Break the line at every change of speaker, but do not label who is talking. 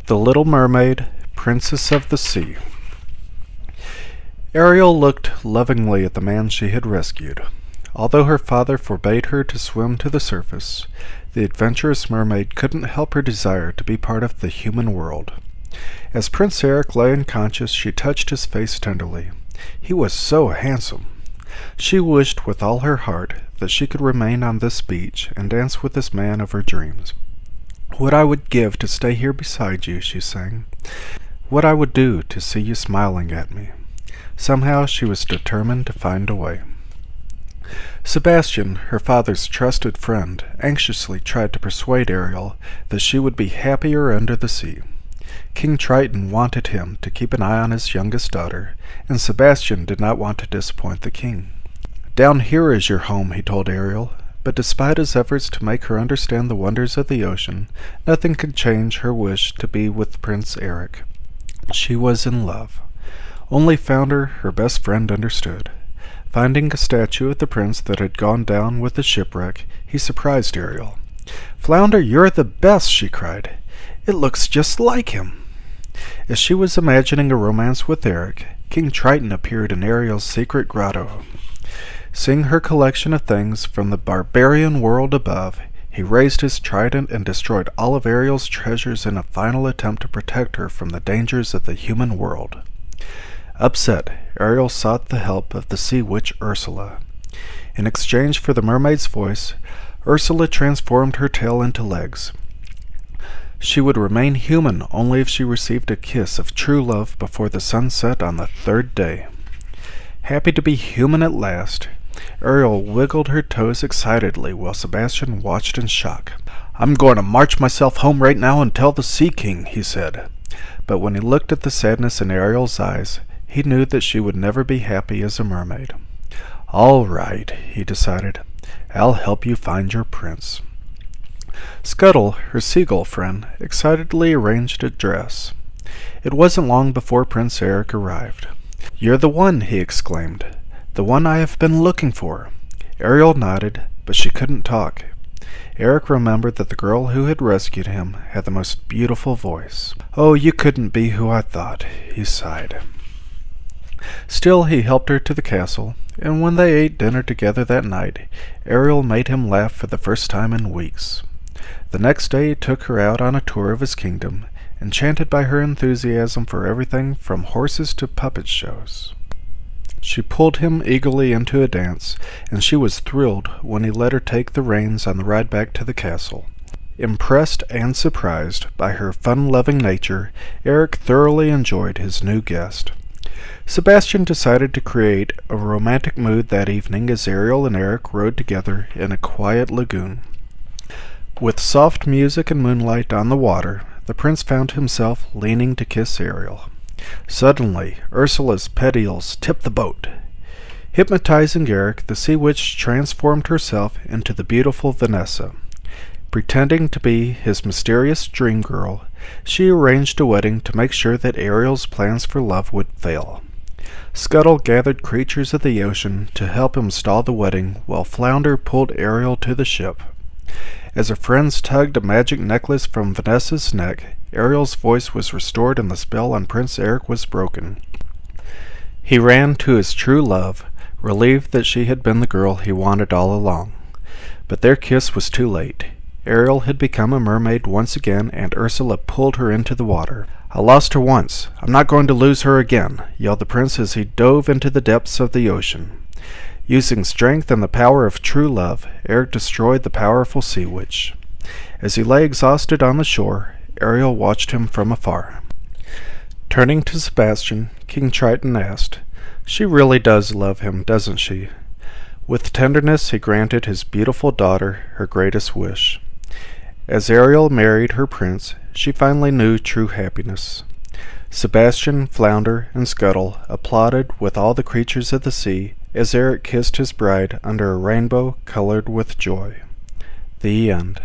The Little Mermaid, Princess of the Sea. Ariel looked lovingly at the man she had rescued. Although her father forbade her to swim to the surface, the adventurous mermaid couldn't help her desire to be part of the human world. As Prince Eric lay unconscious, she touched his face tenderly. He was so handsome. She wished with all her heart that she could remain on this beach and dance with this man of her dreams. "What I would give to stay here beside you," she sang. "What I would do to see you smiling at me." Somehow she was determined to find a way. Sebastian, her father's trusted friend, anxiously tried to persuade Ariel that she would be happier under the sea. King Triton wanted him to keep an eye on his youngest daughter, and Sebastian did not want to disappoint the king. "Down here is your home," he told Ariel, but despite his efforts to make her understand the wonders of the ocean, nothing could change her wish to be with Prince Eric. She was in love. Only Flounder, her best friend, understood. Finding a statue of the prince that had gone down with the shipwreck, he surprised Ariel. "Flounder, you're the best!" she cried. "It looks just like him." As she was imagining a romance with Eric, King Triton appeared in Ariel's secret grotto. Seeing her collection of things from the barbarian world above, he raised his trident and destroyed all of Ariel's treasures in a final attempt to protect her from the dangers of the human world. Upset, Ariel sought the help of the sea witch Ursula. In exchange for the mermaid's voice, Ursula transformed her tail into legs. She would remain human only if she received a kiss of true love before the sun set on the third day. Happy to be human at last, Ariel wiggled her toes excitedly while Sebastian watched in shock. "I'm going to march myself home right now and tell the Sea King," he said. But when he looked at the sadness in Ariel's eyes, he knew that she would never be happy as a mermaid. "All right," he decided. "I'll help you find your prince." Scuttle, her seagull friend, excitedly arranged a dress. It wasn't long before Prince Eric arrived. "You're the one," he exclaimed. "The one I have been looking for." Ariel nodded, but she couldn't talk. Eric remembered that the girl who had rescued him had the most beautiful voice. "Oh, you couldn't be who I thought," he sighed. Still, he helped her to the castle, and when they ate dinner together that night, Ariel made him laugh for the first time in weeks. The next day he took her out on a tour of his kingdom, enchanted by her enthusiasm for everything from horses to puppet shows. She pulled him eagerly into a dance, and she was thrilled when he let her take the reins on the ride back to the castle. Impressed and surprised by her fun-loving nature, Eric thoroughly enjoyed his new guest. Sebastian decided to create a romantic mood that evening as Ariel and Eric rode together in a quiet lagoon. With soft music and moonlight on the water, the prince found himself leaning to kiss Ariel. Suddenly, Ursula's petals tipped the boat. Hypnotizing Eric, the sea witch transformed herself into the beautiful Vanessa. Pretending to be his mysterious dream girl, she arranged a wedding to make sure that Ariel's plans for love would fail. Scuttle gathered creatures of the ocean to help him stall the wedding, while Flounder pulled Ariel to the ship. As her friends tugged a magic necklace from Vanessa's neck, Ariel's voice was restored and the spell on Prince Eric was broken. He ran to his true love, relieved that she had been the girl he wanted all along. But their kiss was too late. Ariel had become a mermaid once again, and Ursula pulled her into the water. "I lost her once. I'm not going to lose her again," yelled the prince as he dove into the depths of the ocean. Using strength and the power of true love, Eric destroyed the powerful sea witch. As he lay exhausted on the shore, Ariel watched him from afar. Turning to Sebastian, King Triton asked, "She really does love him, doesn't she?" With tenderness he granted his beautiful daughter her greatest wish. As Ariel married her prince, she finally knew true happiness. Sebastian, Flounder, and Scuttle applauded with all the creatures of the sea as Eric kissed his bride under a rainbow colored with joy. The end.